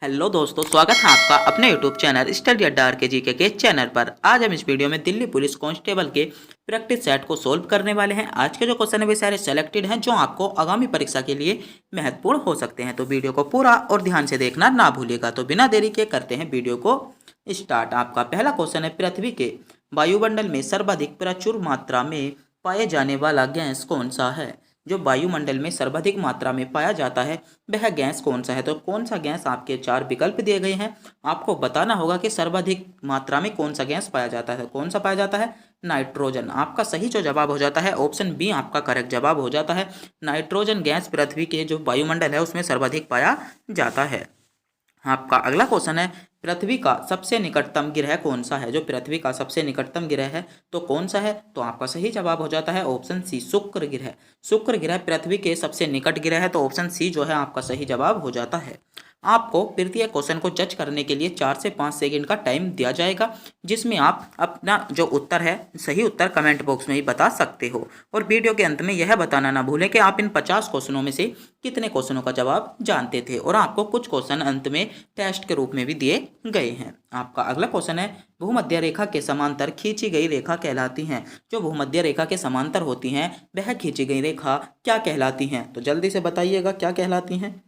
Hello दोस्तों, स्वागत है आपका अपने यूट्यूब चैनल स्टडी अड्डा आर के जी के चैनल पर। आज हम इस वीडियो में दिल्ली पुलिस कांस्टेबल के प्रैक्टिस सेट को सोल्व करने वाले हैं। आज के जो क्वेश्चन है वे सारे सेलेक्टेड हैं जो आपको आगामी परीक्षा के लिए महत्वपूर्ण हो सकते हैं। तो वीडियो को पूरा और ध्यान से देखना ना भूलिएगा। तो बिना देरी के करते हैं वीडियो को स्टार्ट। आपका पहला क्वेश्चन है, पृथ्वी के वायुमंडल में सर्वाधिक प्रचुर मात्रा में पाए जाने वाला गैस कौन सा है? जो वायुमंडल में सर्वाधिक मात्रा में पाया जाता है वह गैस कौन सा है? तो कौन सा गैस, आपके चार विकल्प दिए गए हैं, आपको बताना होगा कि सर्वाधिक मात्रा में कौन सा गैस पाया जाता है। कौन सा पाया जाता है? नाइट्रोजन। आपका सही जो जवाब हो जाता है ऑप्शन बी आपका करेक्ट जवाब हो जाता है। नाइट्रोजन गैस पृथ्वी के जो वायुमंडल है उसमें सर्वाधिक पाया जाता है। आपका अगला क्वेश्चन है, पृथ्वी का सबसे निकटतम ग्रह कौन सा है? जो पृथ्वी का सबसे निकटतम ग्रह है तो कौन सा है? तो आपका सही जवाब हो जाता है ऑप्शन सी, शुक्र ग्रह। शुक्र ग्रह पृथ्वी के सबसे निकट ग्रह है, तो ऑप्शन सी जो है आपका सही जवाब हो जाता है। आपको प्रत्येक क्वेश्चन को जज करने के लिए 4 से 5 सेकंड का टाइम दिया जाएगा, जिसमें आप अपना जो उत्तर है सही उत्तर कमेंट बॉक्स में ही बता सकते हो। और वीडियो के अंत में यह बताना ना भूलें कि आप इन 50 क्वेश्चनों में से कितने क्वेश्चनों का जवाब जानते थे। और आपको कुछ क्वेश्चन अंत में टेस्ट के रूप में भी दिए गए हैं। आपका अगला क्वेश्चन है, भूमध्य रेखा के समांतर खींची गई रेखा कहलाती हैं। जो भूमध्य रेखा के समांतर होती हैं वह खींची गई रेखा क्या कहलाती हैं? तो जल्दी से बताइएगा क्या कहलाती हैं।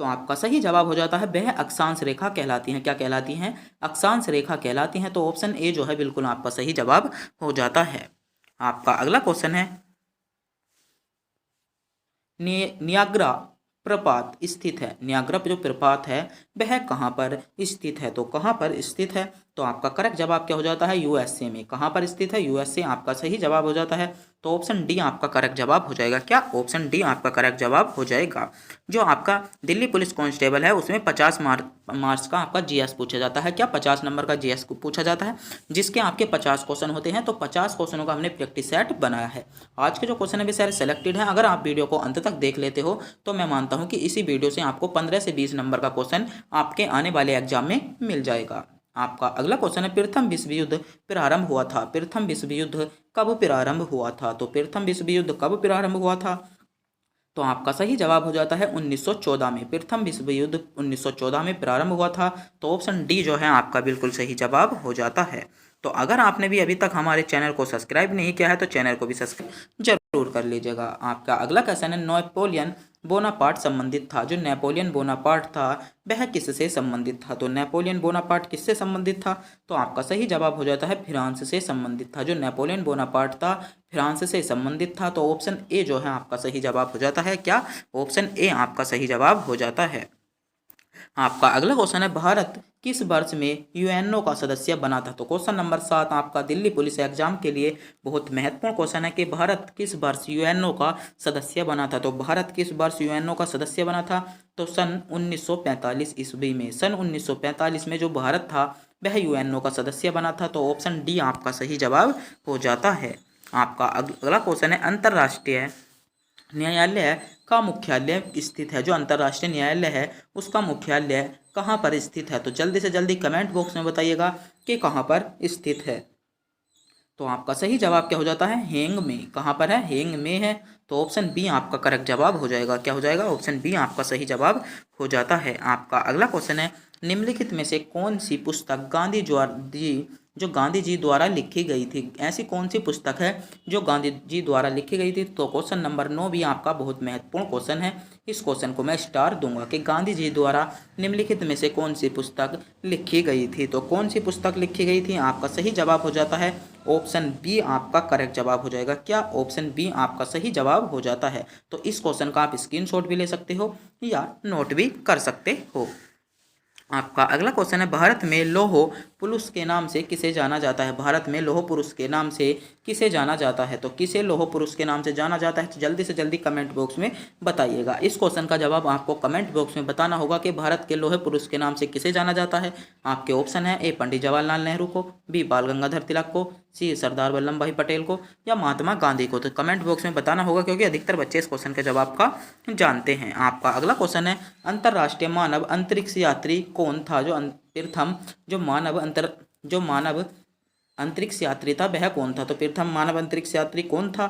तो आपका सही जवाब हो जाता है वह अक्षांश रेखा कहलाती हैं। क्या कहलाती हैं? अक्षांश रेखा कहलाती हैं। तो ऑप्शन ए जो है बिल्कुल आपका सही जवाब हो जाता है। आपका अगला क्वेश्चन है, नियाग्रा प्रपात स्थित है। नियाग्रा जो प्रपात है वह कहाँ पर स्थित है? तो कहाँ पर स्थित है? तो आपका करेक्ट जवाब क्या हो जाता है? यूएसए में। कहाँ पर स्थित है? यूएसए आपका सही जवाब हो जाता है। तो ऑप्शन डी आपका करेक्ट जवाब हो जाएगा। क्या? ऑप्शन डी आपका करेक्ट जवाब हो जाएगा। जो आपका दिल्ली पुलिस कांस्टेबल है उसमें 50 मार्क्स का आपका जीएस पूछा जाता है। क्या? 50 नंबर का जीएस पूछा जाता है, जिसके आपके 50 क्वेश्चन होते हैं। तो 50 क्वेश्चनों का हमने प्रैक्टिस सेट बनाया है। आज के जो क्वेश्चन है वे सारे सेलेक्टेड हैं। अगर आप वीडियो को अंत तक देख लेते हो तो मैं मानता हूं कि इसी वीडियो से आपको 15 से 20 नंबर का क्वेश्चन आपके आने वाले एग्जाम में मिल जाएगा। आपका अगला क्वेश्चन है, प्रथम विश्व युद्ध प्रारंभ हुआ था। प्रथम विश्व युद्ध कब प्रारंभ हुआ था? तो प्रथम विश्व युद्ध कब प्रारंभ हुआ था? तो आपका सही जवाब हो जाता है 1914 में। प्रथम विश्व युद्ध 1914 में प्रारंभ हुआ था। तो ऑप्शन डी जो है आपका बिल्कुल सही जवाब हो जाता है। तो अगर आपने भी अभी तक हमारे चैनल को सब्सक्राइब नहीं किया है तो चैनल को भी सब्सक्राइब जरूर कर लीजिएगा। आपका अगला क्वेश्चन है, नेपोलियन बोनापार्ट संबंधित था। जो नेपोलियन बोनापार्ट था वह किससे संबंधित था? तो नेपोलियन बोनापार्ट किससे संबंधित था? तो आपका सही जवाब हो जाता है फ्रांस से संबंधित था। जो नेपोलियन बोनापार्ट था फ्रांस से संबंधित था। तो ऑप्शन ए जो है आपका सही जवाब हो जाता है। क्या? ऑप्शन ए आपका सही जवाब हो जाता है। आपका अगला क्वेश्चन है, भारत किस वर्ष में यूएनओ का सदस्य बना था? तो क्वेश्चन नंबर 7 आपका दिल्ली पुलिस एग्जाम के लिए बहुत महत्वपूर्ण क्वेश्चन है कि भारत किस वर्ष यूएनओ का सदस्य बना था। तो भारत किस वर्ष यूएनओ का सदस्य बना था? तो सन 1945 ईस्वी में। सन 1945 में जो भारत था वह यूएनओ का सदस्य बना था। तो ऑप्शन डी आपका सही जवाब हो जाता है। आपका अगला क्वेश्चन है, अंतर्राष्ट्रीय न्यायालय का मुख्यालय स्थित है। जो अंतर्राष्ट्रीय न्यायालय है उसका मुख्यालय कहाँ पर स्थित है? तो जल्दी से जल्दी कमेंट बॉक्स में बताइएगा कि कहाँ पर स्थित है। तो आपका सही जवाब क्या हो जाता है? हेंग में। कहाँ पर है? हेंग में है। तो ऑप्शन बी आपका करेक्ट जवाब हो जाएगा। क्या हो जाएगा? ऑप्शन बी आपका सही जवाब हो जाता है। आपका अगला क्वेश्चन है, निम्नलिखित में से कौन सी पुस्तक गांधी जी द्वारा लिखी गई थी? ऐसी कौन सी पुस्तक है जो गांधी जी द्वारा लिखी गई थी? तो क्वेश्चन नंबर 9 भी आपका बहुत महत्वपूर्ण क्वेश्चन है। इस क्वेश्चन को मैं स्टार दूंगा कि गांधी जी द्वारा निम्नलिखित में से कौन सी पुस्तक लिखी गई थी? तो कौन सी पुस्तक लिखी गई थी? आपका सही जवाब हो जाता है ऑप्शन बी आपका करेक्ट जवाब हो जाएगा। क्या? ऑप्शन बी आपका सही जवाब हो जाता है। तो इस क्वेश्चन का आप स्क्रीनशॉट भी ले सकते हो या नोट भी कर सकते हो। आपका अगला क्वेश्चन है, भारत में लौह पुरुष के नाम से किसे जाना जाता है? भारत में लौह पुरुष के नाम से किसे जाना जाता है? तो किसे लौह पुरुष के नाम से जाना जाता है? तो जल्दी से जल्दी कमेंट बॉक्स में बताइएगा। इस क्वेश्चन का जवाब आपको कमेंट बॉक्स में बताना होगा कि भारत के लौह पुरुष के नाम से किसे जाना जाता है। आपके ऑप्शन है, ए पंडित जवाहरलाल नेहरू को, बी बाल गंगाधर तिलक को, सी सरदार वल्लभ भाई पटेल को, या महात्मा गांधी को। तो कमेंट बॉक्स में बताना होगा क्योंकि अधिकतर बच्चे इस क्वेश्चन के जवाब का जानते हैं। आपका अगला क्वेश्चन है, अंतर्राष्ट्रीय मानव अंतरिक्ष यात्री कौन था? प्रथम जो मानव अंतरिक्ष यात्री था वह कौन था? तो प्रथम मानव अंतरिक्ष यात्री कौन था?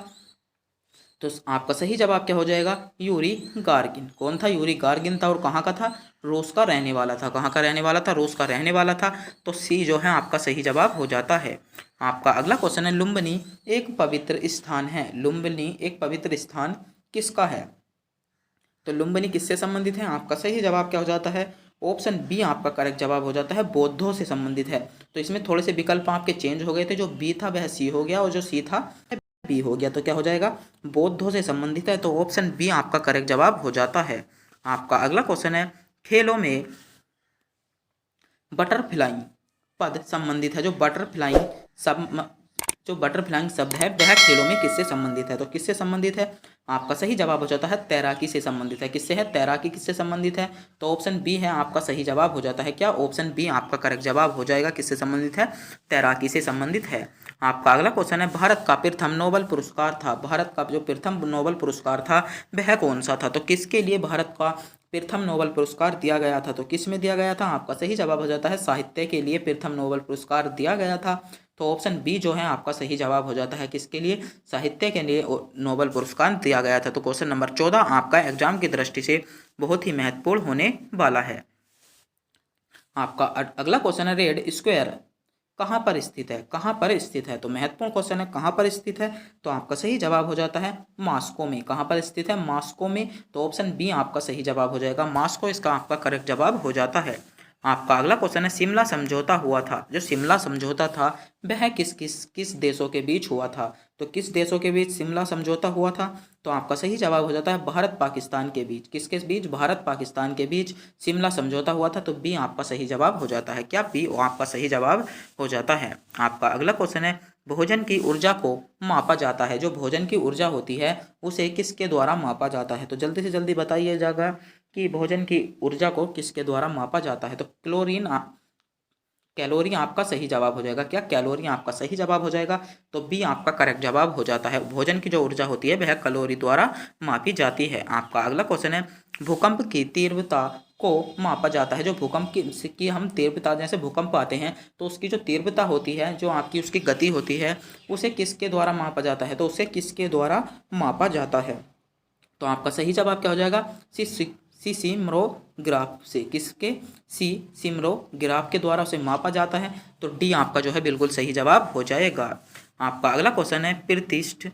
तो आपका सही जवाब क्या हो जाएगा, यूरी गार्गिन। कौन था, यूरी गार्गिन था, और कहाँ का था, रूस का रहने वाला था। कहाँ का रहने वाला था, रूस का रहने वाला था। तो सी जो है आपका सही जवाब हो जाता है। आपका अगला क्वेश्चन है, लुम्बिनी एक पवित्र स्थान है। लुम्बिनी एक पवित्र स्थान किसका है। तो लुम्बिनी किससे संबंधित है, आपका सही जवाब क्या हो जाता है, ऑप्शन बी आपका करेक्ट जवाब हो जाता है, बौद्धों से संबंधित है। तो इसमें थोड़े से विकल्प आपके चेंज हो गए थे, जो बी था वह सी हो गया और जो सी था बी हो गया। तो क्या हो जाएगा, बौद्धों से संबंधित है, तो ऑप्शन बी आपका करेक्ट जवाब हो जाता है। आपका अगला क्वेश्चन है, खेलों में बटरफ्लाइंग पद संबंधित है। जो बटरफ्लाइंग शब्द है वह खेलों में किससे संबंधित है। तो किससे संबंधित है, आपका सही जवाब हो जाता है तैराकी से संबंधित है। किससे है, तैराकी किससे संबंधित है। तो ऑप्शन बी है आपका सही जवाब हो जाता है। क्या, ऑप्शन बी आपका करेक्ट जवाब हो जाएगा, किससे संबंधित है, तैराकी से संबंधित है। आपका अगला क्वेश्चन है, भारत का प्रथम नोबेल पुरस्कार था। भारत का जो प्रथम नोबेल पुरस्कार था वह कौन सा था। तो किसके लिए भारत का प्रथम नोबेल पुरस्कार दिया गया था। तो किस में दिया गया था, आपका सही जवाब हो जाता है साहित्य के लिए प्रथम नोबेल पुरस्कार दिया गया था। तो ऑप्शन बी जो है आपका सही जवाब हो जाता है, किसके लिए, साहित्य के लिए नोबेल पुरस्कार दिया गया था। तो क्वेश्चन नंबर 14 आपका एग्जाम की दृष्टि से बहुत ही महत्वपूर्ण होने वाला है। आपका अगला क्वेश्चन है, रेड स्क्वायर कहाँ पर स्थित है। कहाँ पर स्थित है, तो महत्वपूर्ण क्वेश्चन है, कहाँ पर स्थित है। तो आपका सही जवाब हो जाता है मॉस्को में। कहाँ पर स्थित है, मॉस्को में। तो ऑप्शन बी आपका सही जवाब हो जाएगा, मॉस्को इसका आपका करेक्ट जवाब हो जाता है। आपका अगला क्वेश्चन है, शिमला समझौता हुआ था। जो शिमला समझौता था वह किस देशों के बीच हुआ था। तो किस देशों के बीच शिमला समझौता हुआ था। तो आपका सही जवाब हो जाता है भारत पाकिस्तान के बीच। किसके बीच, भारत पाकिस्तान के बीच शिमला समझौता हुआ था। तो बी आपका सही जवाब हो जाता है। क्या, बी आपका सही जवाब हो जाता है। आपका अगला क्वेश्चन है, भोजन की ऊर्जा को मापा जाता है। जो भोजन की ऊर्जा होती है उसे किसके द्वारा मापा जाता है। तो जल्दी से जल्दी बताइए जाएगा कि भोजन की ऊर्जा को किसके द्वारा मापा जाता है। तो कैलोरी आपका सही जवाब हो जाएगा। क्या, कैलोरी आपका सही जवाब हो जाएगा। तो बी आपका करेक्ट जवाब हो जाता है। भोजन की जो ऊर्जा होती है वह कैलोरी द्वारा मापी जाती है। आपका अगला क्वेश्चन है, भूकंप की तीव्रता को मापा जाता है। जो भूकंप की हम तीव्रता, जैसे भूकंप आते हैं तो उसकी जो तीव्रता होती है, जो आपकी उसकी गति होती है, उसे किसके द्वारा मापा जाता है। तो उसे किसके द्वारा मापा जाता है। तो आपका सही जवाब क्या हो जाएगा, सिस्मोग्राफ से। किसके, सिस्मोग्राफ के द्वारा उसे मापा जाता है। तो डी आपका जो है बिल्कुल सही जवाब हो जाएगा। आपका अगला क्वेश्चन है, प्रतिष्ठ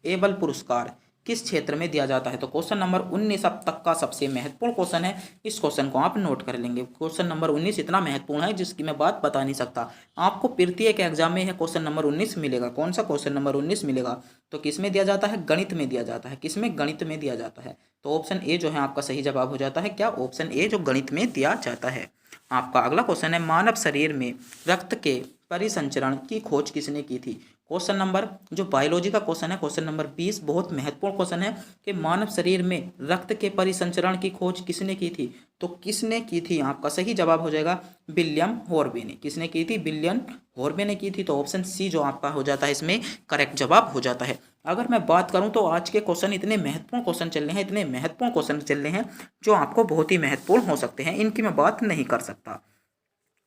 एबल पुरस्कार किस क्षेत्र में दिया जाता है। तो क्वेश्चन नंबर 19 अब तक का सबसे महत्वपूर्ण क्वेश्चन है। इस क्वेश्चन को आप नोट कर लेंगे। क्वेश्चन नंबर 19 इतना महत्वपूर्ण है जिसकी मैं बात बता नहीं सकता। आपको प्रत्येक एग्जाम में यह क्वेश्चन नंबर 19 मिलेगा। कौन सा क्वेश्चन नंबर 19 मिलेगा, तो किस में दिया जाता है, गणित में दिया जाता है। किस में, गणित में दिया जाता है। तो ऑप्शन ए जो है आपका सही जवाब हो जाता है। क्या, ऑप्शन ए जो गणित में दिया जाता है। आपका अगला क्वेश्चन है, मानव शरीर में रक्त के परिसंचरण की खोज किसने की थी। क्वेश्चन नंबर, जो बायोलॉजी का क्वेश्चन है, क्वेश्चन नंबर 20 बहुत महत्वपूर्ण क्वेश्चन है कि मानव शरीर में रक्त के परिसंचरण की खोज किसने की थी। तो किसने की थी, आपका सही जवाब हो जाएगा विलियम हॉर्वे ने। किसने की थी, विलियम हॉर्वे ने की थी। तो ऑप्शन सी जो आपका हो जाता है इसमें करेक्ट जवाब हो जाता है। अगर मैं बात करूं तो आज के क्वेश्चन इतने महत्वपूर्ण क्वेश्चन चल रहे हैं, इतने महत्वपूर्ण क्वेश्चन चल रहे हैं जो आपको बहुत ही महत्वपूर्ण हो सकते हैं, इनकी मैं बात नहीं कर सकता।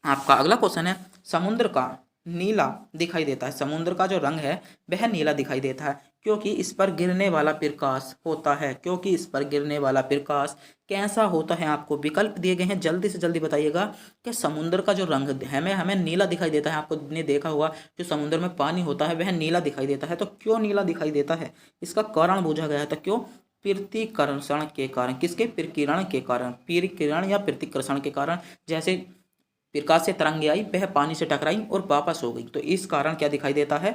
आपका अगला क्वेश्चन है, समुद्र का नीला दिखाई देता है। समुद्र का जो रंग है वह नीला दिखाई देता है क्योंकि इस पर गिरने वाला प्रकाश होता है। क्योंकि इस पर गिरने वाला प्रकाश कैसा होता है, आपको विकल्प दिए गए हैं, जल्दी से जल्दी बताइएगा कि समुद्र का जो रंग हमें हमें नीला दिखाई देता है। आपको ने देखा हुआ जो समुद्र में पानी होता है वह नीला दिखाई देता है। तो क्यों नीला दिखाई देता है, इसका कारण पूछा गया है। तो क्यों, प्रतिकर्षण के कारण। किसके, प्रकीर्णन के कारण, प्रकीर्णन या प्रतिकर्षण के कारण। जैसे प्रकाश से तरंगे आई, वह पानी से टकराई और वापस हो गई। तो इस कारण क्या दिखाई देता है,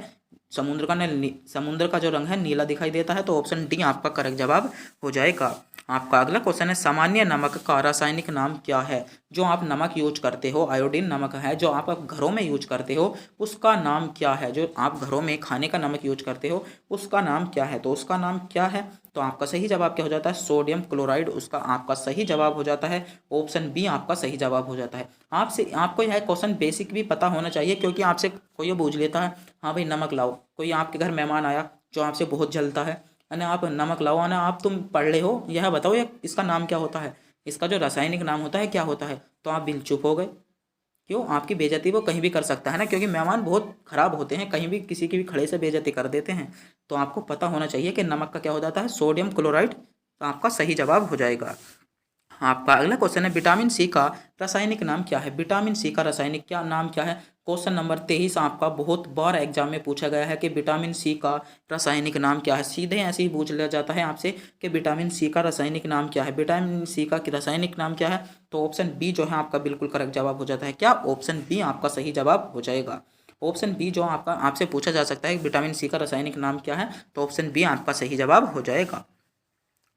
समुद्र का जो रंग है नीला दिखाई देता है। तो ऑप्शन डी आपका करेक्ट जवाब हो जाएगा। आपका अगला क्वेश्चन है, सामान्य नमक का रासायनिक नाम क्या है। जो आप नमक यूज करते हो, आयोडीन नमक है, जो आप घरों में यूज करते हो उसका नाम क्या है। जो आप घरों में खाने का नमक यूज करते हो उसका नाम क्या है। तो उसका नाम क्या है, तो आपका सही जवाब क्या हो जाता है, सोडियम क्लोराइड उसका आपका सही जवाब हो जाता है। ऑप्शन बी आपका सही जवाब हो जाता है। आपको यह क्वेश्चन बेसिक भी पता होना चाहिए क्योंकि आपसे कोई ये पूछ लेता है, हाँ भाई नमक लाओ, कोई आपके घर मेहमान आया जो आपसे बहुत जलता है ना, आप नमक लाओ ना, आप तुम पढ़ ले हो, यह बताओ ये इसका नाम क्या होता है, इसका जो रासायनिक नाम होता है क्या होता है। तो आप बिल चुप हो गए। क्यों? आपकी बेइज्जती वो कहीं भी कर सकता है ना, क्योंकि मेहमान बहुत खराब होते हैं, कहीं भी किसी की भी खड़े से बेइज्जती कर देते हैं। तो आपको पता होना चाहिए कि नमक का क्या हो जाता है, सोडियम क्लोराइड। तो आपका सही जवाब हो जाएगा। आपका अगला क्वेश्चन है विटामिन सी का रासायनिक नाम क्या है? विटामिन सी का रासायनिक क्या नाम क्या है? क्वेश्चन नंबर 23 आपका बहुत बार एग्जाम में पूछा गया है कि विटामिन सी का रासायनिक नाम क्या है। सीधे ऐसे ही पूछ लिया जाता है आपसे कि विटामिन सी का रासायनिक नाम क्या है। विटामिन सी का रासायनिक नाम क्या है? तो ऑप्शन बी जो है आपका बिल्कुल करेक्ट जवाब हो जाता है। क्या? ऑप्शन बी आपका सही जवाब हो जाएगा। ऑप्शन बी जो आपका आपसे पूछा जा सकता है विटामिन सी का रासायनिक नाम क्या है, तो ऑप्शन बी आपका सही जवाब हो जाएगा।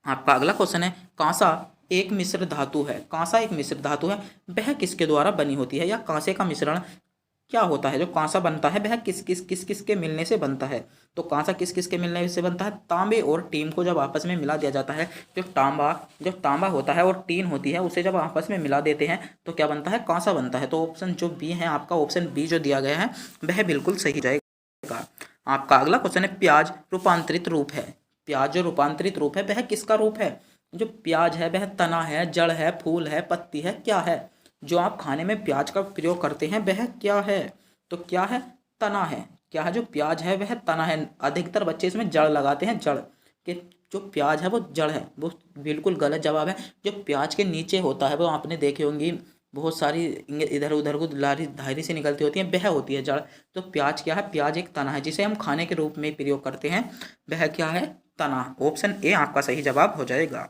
आपका अगला क्वेश्चन है कांसा एक मिश्र धातु है। कांसा एक मिश्र धातु है, वह किसके द्वारा बनी होती है? या कांसे का मिश्रण क्या होता है? जो कांसा बनता है वह किस किस के मिलने से बनता है? तो कांसा किस किस के मिलने से बनता है? तांबे और टीन को जब आपस में मिला दिया जाता है, जो तांबा होता है और टीन होती है, उसे जब आपस में मिला देते हैं तो क्या बनता है? कांसा बनता है। तो ऑप्शन जो बी है आपका, ऑप्शन बी जो दिया गया है वह बिल्कुल सही जाएगा। आपका अगला क्वेश्चन है प्याज रूपांतरित रूप है। प्याज जो रूपांतरित रूप है वह किसका रूप है? जो प्याज है वह तना है, जड़ है, फूल है, पत्ती है, क्या है? जो आप खाने में प्याज का प्रयोग करते हैं वह क्या है? तो क्या है? तना है। क्या है? जो प्याज है वह तना है। अधिकतर बच्चे इसमें जड़ लगाते हैं, जड़ के। जो प्याज है वो जड़ है, वो बिल्कुल गलत जवाब है। जो प्याज के नीचे होता है वो आपने देखे होंगी बहुत सारी इधर उधर को लारी धारी से निकलती होती है, वह होती है जड़। तो प्याज क्या है? प्याज एक तना है जिसे हम खाने के रूप में प्रयोग करते हैं, वह क्या है? तना। ऑप्शन ए आपका सही जवाब हो जाएगा।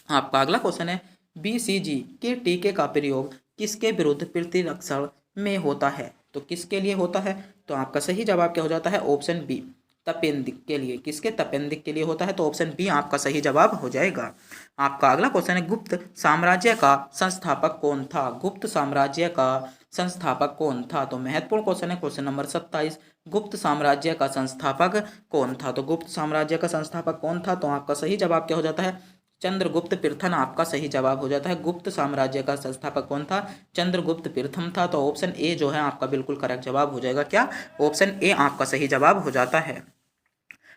आपका अगला क्वेश्चन है बीसीजी के टीके का प्रयोग किसके विरुद्ध प्रतिरक्षण में होता है? तो किसके लिए होता है? तो आपका सही जवाब क्या हो जाता है? ऑप्शन बी तपेंदिक के लिए। किसके? तपेंदिक के लिए होता है। तो ऑप्शन बी आपका सही जवाब हो जाएगा। आपका अगला क्वेश्चन है गुप्त साम्राज्य का संस्थापक कौन था? गुप्त साम्राज्य का संस्थापक कौन था? तो महत्वपूर्ण क्वेश्चन है क्वेश्चन नंबर 27। गुप्त साम्राज्य का संस्थापक कौन था? तो गुप्त साम्राज्य का संस्थापक कौन था? तो आपका सही जवाब क्या हो जाता है? चंद्रगुप्त प्रथम आपका सही जवाब हो जाता है। गुप्त साम्राज्य का संस्थापक कौन था? चंद्रगुप्त प्रथम था। तो ऑप्शन ए जो है आपका बिल्कुल करेक्ट जवाब हो जाएगा। क्या? ऑप्शन ए आपका सही जवाब हो जाता है।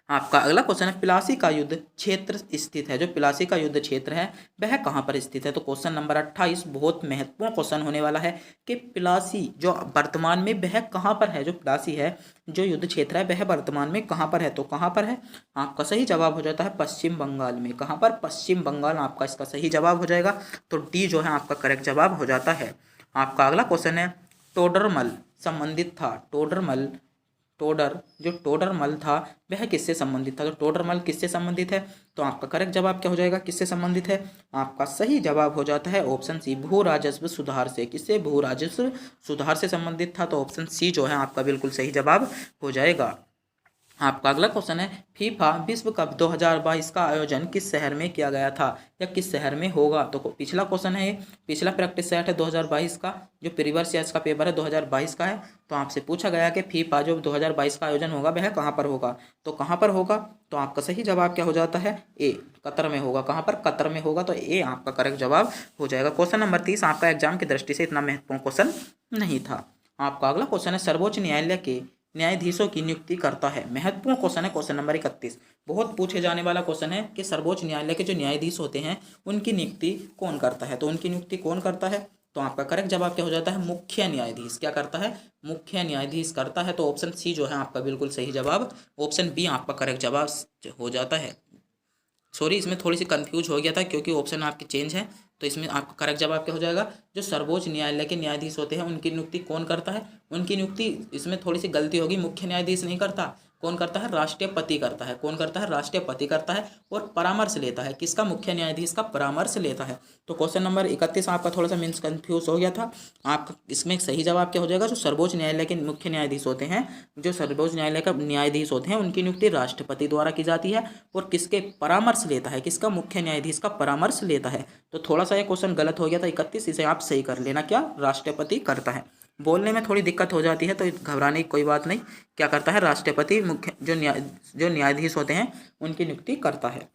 आपका अगला क्वेश्चन है प्लासी का युद्ध क्षेत्र स्थित है। जो प्लासी का युद्ध क्षेत्र है वह कहाँ पर स्थित है? तो क्वेश्चन नंबर 28 बहुत महत्वपूर्ण क्वेश्चन होने वाला है कि प्लासी जो वर्तमान में वह कहाँ पर है? जो प्लासी है जो युद्ध क्षेत्र है वह वर्तमान में कहाँ पर है? तो कहाँ पर है? आपका सही जवाब हो जाता है पश्चिम बंगाल में। कहाँ पर? पश्चिम बंगाल आपका इसका सही जवाब हो जाएगा। तो डी जो है आपका करेक्ट जवाब हो जाता है। आपका अगला क्वेश्चन है टोडरमल संबंधित था। टोडरमल था वह किससे संबंधित था? तो टोडरमल किससे संबंधित है? तो आपका करेक्ट जवाब क्या हो जाएगा? किससे संबंधित है? आपका सही जवाब हो जाता है ऑप्शन सी भू राजस्व सुधार से। किससे? भू राजस्व सुधार से संबंधित था। तो ऑप्शन सी जो है आपका बिल्कुल सही जवाब हो जाएगा। आपका अगला क्वेश्चन है फीफा विश्व कप 2022 का आयोजन किस शहर में किया गया था या किस शहर में होगा? तो पिछला क्वेश्चन है, पिछला प्रैक्टिस सेट है 2022 का, जो प्रीवियस ईयर्स का पेपर है 2022 का है। तो आपसे पूछा गया कि फीफा जो 2022 का आयोजन होगा वह कहाँ पर होगा? तो कहाँ पर होगा? तो आपका सही जवाब क्या हो जाता है? ए कतर में होगा। कहाँ पर? कतर में होगा। तो ए आपका करेक्ट जवाब हो जाएगा। क्वेश्चन नंबर 30 आपका एग्जाम की दृष्टि से इतना महत्वपूर्ण क्वेश्चन नहीं था। आपका अगला क्वेश्चन है सर्वोच्च न्यायालय के न्यायाधीशों की नियुक्ति करता है। महत्वपूर्ण क्वेश्चन है क्वेश्चन नंबर 31। बहुत पूछे जाने वाला क्वेश्चन है कि सर्वोच्च न्यायालय के जो न्यायाधीश होते हैं उनकी नियुक्ति कौन करता है? तो उनकी नियुक्ति कौन करता है? तो आपका करेक्ट जवाब क्या हो जाता है? मुख्य न्यायाधीश। क्या करता है? मुख्य न्यायाधीश करता है। तो ऑप्शन सी जो है आपका बिल्कुल सही जवाब, ऑप्शन बी आपका करेक्ट जवाब हो जाता है। सॉरी, इसमें थोड़ी सी कंफ्यूज हो गया था क्योंकि ऑप्शन आपके चेंज है। तो इसमें आपका करेक्ट जवाब क्या हो जाएगा? जो सर्वोच्च न्यायालय के न्यायाधीश होते हैं उनकी नियुक्ति कौन करता है? उनकी नियुक्ति, इसमें थोड़ी सी गलती होगी, मुख्य न्यायाधीश नहीं करता। कौन करता है? राष्ट्रपति करता है। कौन करता है? राष्ट्रपति करता है और परामर्श लेता है। किसका? मुख्य न्यायाधीश का परामर्श लेता है। तो क्वेश्चन नंबर 31 आपका थोड़ा सा मीन्स कंफ्यूज हो गया था। आपका इसमें सही जवाब क्या हो जाएगा? जो सर्वोच्च न्यायालय के मुख्य न्यायाधीश होते हैं, जो सर्वोच्च न्यायालय का न्यायाधीश होते हैं उनकी नियुक्ति राष्ट्रपति द्वारा की जाती है और किसके परामर्श लेता है? किसका? मुख्य न्यायाधीश का परामर्श लेता है। तो थोड़ा सा ये क्वेश्चन गलत हो गया था 31, इसे आप सही कर लेना। क्या? राष्ट्रपति करता है। बोलने में थोड़ी दिक्कत हो जाती है तो घबराने की कोई बात नहीं। क्या करता है? राष्ट्रपति मुख्य जो न्यायाधीश होते हैं उनकी नियुक्ति करता है।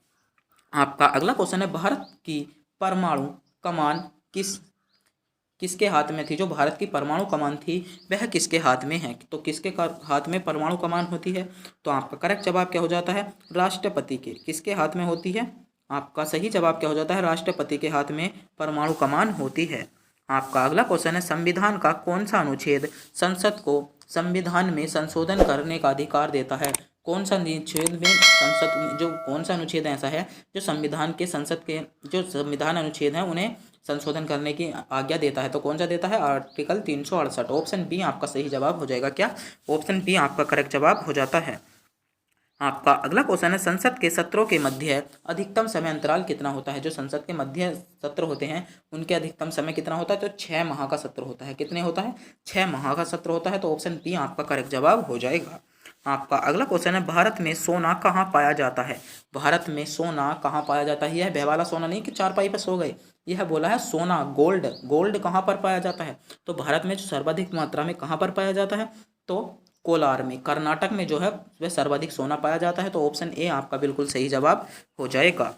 आपका अगला क्वेश्चन है भारत की परमाणु कमान किसके हाथ में थी? जो भारत की परमाणु कमान थी वह किसके हाथ में है? तो किसके हाथ में परमाणु कमान होती है? तो आपका करेक्ट जवाब क्या हो जाता है? राष्ट्रपति के। किसके हाथ में होती है? आपका सही जवाब क्या हो जाता है? राष्ट्रपति के हाथ में परमाणु कमान होती है। आपका अगला क्वेश्चन है संविधान का कौन सा अनुच्छेद संसद को संविधान में संशोधन करने का अधिकार देता है। कौन सा अनुच्छेद में संसद में जो कौन सा अनुच्छेद ऐसा है जो संविधान के संसद के जो संविधान अनुच्छेद हैं उन्हें संशोधन करने की आज्ञा देता है। तो कौन सा देता है, आर्टिकल 368। ऑप्शन बी आपका सही जवाब हो जाएगा। क्या, ऑप्शन बी आपका करेक्ट जवाब हो जाता है। आपका अगला क्वेश्चन है संसद के सत्रों के मध्य अधिकतम समय अंतराल कितना होता है। जो संसद के मध्य सत्र होते हैं उनके अधिकतम समय कितना होता है, तो 6 माह का सत्र होता है। कितने होता है, 6 माह का सत्र होता है। तो ऑप्शन बी आपका करेक्ट जवाब हो जाएगा। आपका अगला क्वेश्चन है भारत में सोना कहाँ पाया जाता है। भारत में सोना कहाँ पाया जाता है। यह बेवाला सोना नहीं कि चारपाई पर सो गए, यह बोला है सोना, गोल्ड। गोल्ड कहाँ पर पाया जाता है, तो भारत में सर्वाधिक मात्रा में कहाँ पर पाया जाता है, तो कोलार में, कर्नाटक में जो है वह सर्वाधिक सोना पाया जाता है। तो ऑप्शन ए आपका बिल्कुल सही जवाब हो जाएगा।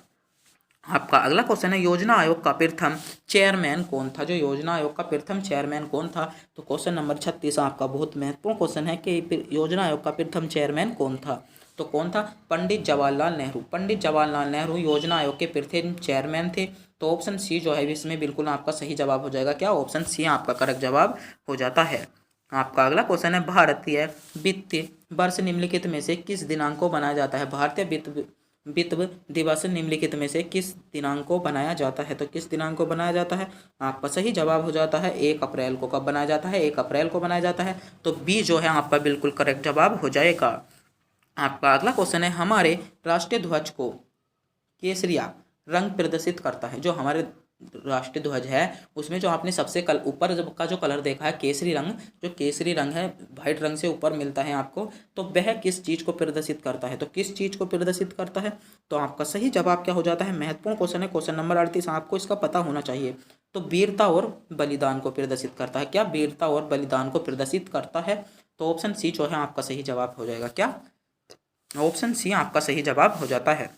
आपका अगला क्वेश्चन है योजना आयोग का प्रथम चेयरमैन कौन था। जो योजना आयोग का प्रथम चेयरमैन कौन था, तो क्वेश्चन नंबर 36 आपका बहुत महत्वपूर्ण क्वेश्चन है कि योजना आयोग का प्रथम चेयरमैन कौन था। तो कौन था, पंडित जवाहरलाल नेहरू। पंडित जवाहरलाल नेहरू योजना आयोग के प्रथम चेयरमैन थे। तो ऑप्शन सी जो है इसमें बिल्कुल आपका सही जवाब हो जाएगा। क्या, ऑप्शन सी आपका करेक्ट जवाब हो जाता है। आपका अगला क्वेश्चन है भारतीय वित्तीय वर्ष निम्नलिखित में से किस दिनांक को बनाया जाता है। भारतीय वित्त दिवस निम्नलिखित में से किस दिनांक को बनाया जाता है। तो किस दिनांक को बनाया जाता है, आपका सही जवाब हो जाता है 1 अप्रैल को। कब बनाया जाता है, 1 अप्रैल को बनाया जाता है। तो बी जो है आपका बिल्कुल करेक्ट जवाब हो जाएगा। आपका अगला क्वेश्चन है हमारे राष्ट्रीय ध्वज को केसरिया रंग प्रदर्शित करता है। जो हमारे राष्ट्रीय ध्वज है उसमें जो आपने सबसे ऊपर का जो कलर देखा है केसरी रंग, जो केसरी रंग है वाइट रंग से ऊपर मिलता है आपको, तो वह किस चीज़ को प्रदर्शित करता है। तो किस चीज़ को प्रदर्शित करता है, तो आपका सही जवाब क्या हो जाता है, महत्वपूर्ण क्वेश्चन है, क्वेश्चन नंबर 38, आपको इसका पता होना चाहिए। तो वीरता और बलिदान को प्रदर्शित करता है। क्या, वीरता और बलिदान को प्रदर्शित करता है। तो ऑप्शन सी जो है आपका सही जवाब हो जाएगा। क्या, ऑप्शन सी आपका सही जवाब हो जाता है।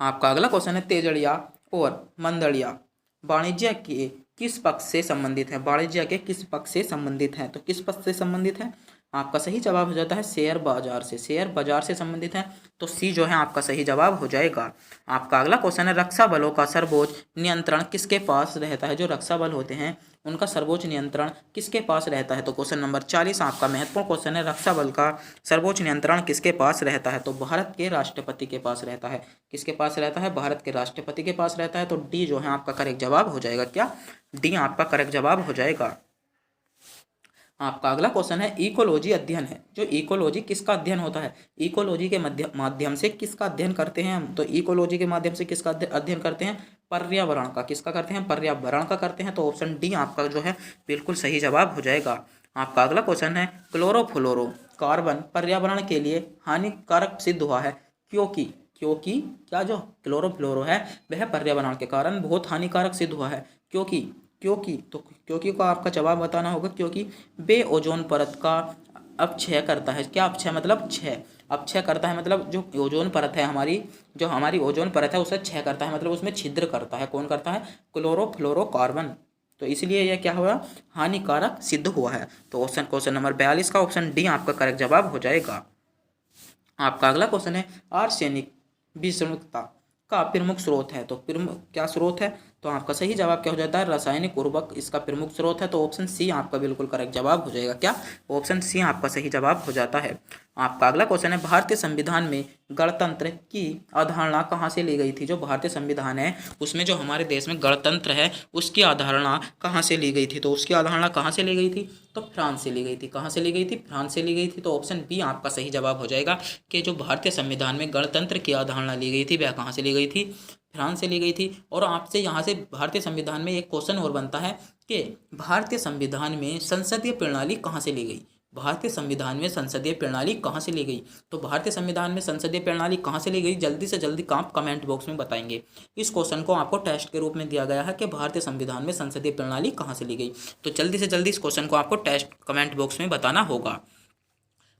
आपका अगला क्वेश्चन है तेजड़िया और मंदड़िया वाणिज्य के किस पक्ष से संबंधित है। वाणिज्य के किस पक्ष से संबंधित है, तो किस पक्ष से संबंधित है, आपका सही जवाब हो जाता है शेयर बाजार से। शेयर बाजार से संबंधित है। तो सी जो है आपका सही जवाब हो जाएगा। आपका अगला क्वेश्चन है रक्षा बलों का सर्वोच्च नियंत्रण किसके पास रहता है। जो रक्षा बल होते हैं उनका सर्वोच्च नियंत्रण किसके पास रहता है। तो क्वेश्चन नंबर 40 आपका महत्वपूर्ण क्वेश्चन है रक्षा बल का सर्वोच्च नियंत्रण किसके पास रहता है। तो भारत के राष्ट्रपति के पास रहता है। किसके पास रहता है, भारत के राष्ट्रपति के पास रहता है। तो डी जो है आपका करेक्ट जवाब हो जाएगा। क्या, डी आपका करेक्ट जवाब हो जाएगा। आपका अगला क्वेश्चन है इकोलॉजी अध्ययन है। जो इकोलॉजी किसका अध्ययन होता है, इकोलॉजी के माध्यम से किसका अध्ययन करते हैं हम। तो इकोलॉजी के माध्यम से किसका अध्ययन करते हैं, पर्यावरण का। किसका करते हैं, पर्यावरण का करते हैं। तो ऑप्शन डी आपका जो है बिल्कुल सही जवाब हो जाएगा। आपका अगला क्वेश्चन है क्लोरोफ्लोरो कार्बन पर्यावरण के लिए हानिकारक सिद्ध हुआ है क्योंकि क्या जो क्लोरोफ्लोरो है वह पर्यावरण के कारण बहुत हानिकारक सिद्ध हुआ है। क्योंकि को आपका जवाब बताना होगा। क्योंकि वे ओजोन परत का अपक्षय करता है। क्या, अपक्षय मतलब क्षय, अपक्षय करता है मतलब जो ओजोन परत है हमारी ओजोन परत है उसे क्षय करता है, मतलब उसमें छिद्र करता है। कौन करता है, क्लोरोफ्लोरोकार्बन। तो इसलिए यह क्या हुआ, हानिकारक सिद्ध हुआ है। तो क्वेश्चन नंबर 42 का ऑप्शन डी आपका करेक्ट जवाब हो जाएगा। आपका अगला क्वेश्चन है आर्सेनिक विषमुक्ता का प्रमुख स्रोत है। तो प्रमुख क्या स्रोत है, तो आपका सही जवाब क्या हो जाता है, रासायनिक उर्वरक इसका प्रमुख स्रोत है। तो ऑप्शन सी आपका बिल्कुल करेक्ट जवाब हो जाएगा। क्या, ऑप्शन सी आपका सही जवाब हो जाता है। आपका अगला क्वेश्चन है भारतीय संविधान में गणतंत्र की अवधारणा कहाँ से ली गई थी। जो भारतीय संविधान है उसमें जो हमारे देश में गणतंत्र है उसकी अवधारणा कहाँ से ली गई थी। तो उसकी अवधारणा कहाँ से ली गई थी, तो फ्रांस से ली गई थी। कहाँ से ली गई थी, फ्रांस से ली गई थी। तो ऑप्शन बी आपका सही जवाब हो जाएगा कि जो भारतीय संविधान में गणतंत्र की अवधारणा ली गई थी वह कहाँ से ली गई थी, फ्रांस से ली गई थी। और आपसे यहाँ से भारतीय संविधान में एक क्वेश्चन और बनता है कि भारतीय संविधान में संसदीय प्रणाली कहाँ से ली गई। भारतीय संविधान में संसदीय प्रणाली कहाँ से ली गई, तो भारतीय संविधान में संसदीय प्रणाली कहाँ से ली गई, जल्दी से जल्दी आप कमेंट बॉक्स में बताएंगे। इस क्वेश्चन को आपको टेस्ट के रूप में दिया गया है कि भारतीय संविधान में संसदीय प्रणाली कहाँ से ली गई। तो जल्दी से जल्दी इस क्वेश्चन को आपको टेस्ट कमेंट बॉक्स में बताना होगा।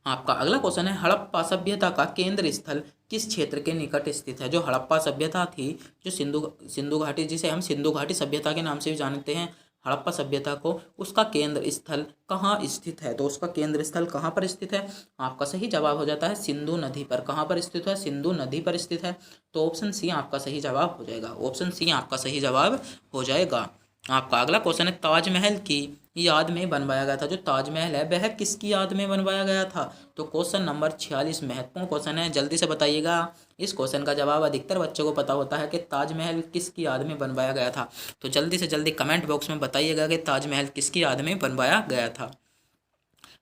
आपका अगला क्वेश्चन है हड़प्पा सभ्यता का केंद्र स्थल किस क्षेत्र के निकट स्थित है। जो हड़प्पा सभ्यता थी, जो सिंधु घाटी, जिसे हम सिंधु घाटी सभ्यता के नाम से भी जानते हैं, हड़प्पा सभ्यता को, उसका केंद्र स्थल कहाँ स्थित है। तो उसका केंद्र स्थल कहाँ पर स्थित है, आपका सही जवाब हो जाता है सिंधु नदी पर। कहाँ पर स्थित है, सिंधु नदी पर स्थित है। तो ऑप्शन सी आपका सही जवाब हो जाएगा। ऑप्शन सी आपका सही जवाब हो जाएगा। आपका अगला क्वेश्चन है ताजमहल की याद में बनवाया गया था। जो ताजमहल है वह किसकी याद में बनवाया गया था? तो क्वेश्चन नंबर 46 महत्वपूर्ण क्वेश्चन है, जल्दी से बताइएगा। इस क्वेश्चन का जवाब अधिकतर बच्चों को पता होता है कि ताजमहल किसकी याद में बनवाया गया था। तो जल्दी से जल्दी कमेंट बॉक्स में बताइएगा कि ताजमहल किसकी याद में बनवाया गया था।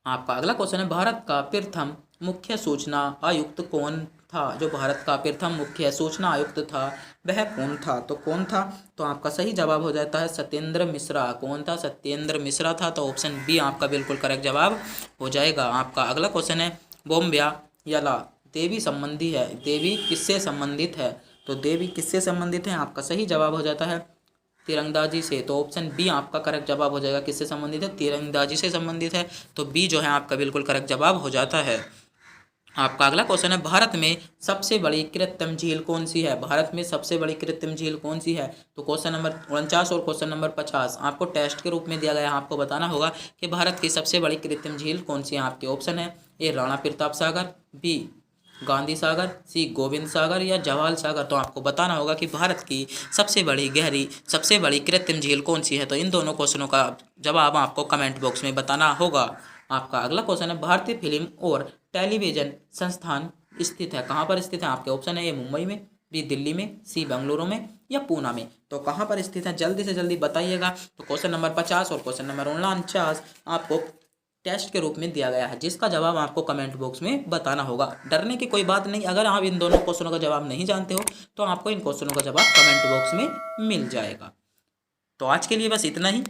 आपका अगला क्वेश्चन है भारत का प्रथम मुख्य सूचना आयुक्त कौन था? जो भारत का प्रथम मुख्य सूचना आयुक्त था वह कौन था? तो कौन था? तो आपका सही जवाब हो जाता है सत्येंद्र मिश्रा। कौन था? सत्येंद्र मिश्रा था। तो ऑप्शन बी आपका बिल्कुल करेक्ट जवाब हो जाएगा। आपका अगला क्वेश्चन है बोम्बिया यला देवी संबंधी है, देवी किससे संबंधित है? तो देवी किससे संबंधित है? आपका सही जवाब हो जाता है तीरंदाजी से। तो ऑप्शन बी आपका करेक्ट जवाब हो जाएगा। किससे संबंधित है? तीरंदाजी से संबंधित है। तो बी जो है आपका बिल्कुल करेक्ट जवाब हो जाता है। आपका अगला क्वेश्चन है भारत में सबसे बड़ी कृत्रिम झील कौन सी है? भारत में सबसे बड़ी कृत्रिम झील कौन सी है? तो क्वेश्चन नंबर 49 और क्वेश्चन नंबर 50 आपको टेस्ट के रूप में दिया गया है। आपको बताना होगा कि भारत की सबसे बड़ी कृत्रिम झील कौन सी है। आपके ऑप्शन है ए राणा प्रताप सागर, बी गांधी सागर, सी गोविंद सागर या जवाहर सागर। तो आपको बताना होगा कि भारत की सबसे बड़ी गहरी सबसे बड़ी कृत्रिम झील कौन सी है। तो इन दोनों क्वेश्चनों का जवाब आपको कमेंट बॉक्स में बताना होगा। आपका अगला क्वेश्चन है भारतीय फिल्म और टेलीविजन संस्थान स्थित है, कहाँ पर स्थित है? आपके ऑप्शन है ए मुंबई में, बी दिल्ली में, सी बेंगलुरु में या पूना में। तो कहाँ पर स्थित है जल्दी से जल्दी बताइएगा। तो क्वेश्चन नंबर 50 और क्वेश्चन नंबर 49 आपको टेस्ट के रूप में दिया गया है, जिसका जवाब आपको कमेंट बॉक्स में बताना होगा। डरने की कोई बात नहीं, अगर आप इन दोनों क्वेश्चनों का जवाब नहीं जानते हो तो आपको इन क्वेश्चनों का जवाब कमेंट बॉक्स में मिल जाएगा। तो आज के लिए बस इतना ही।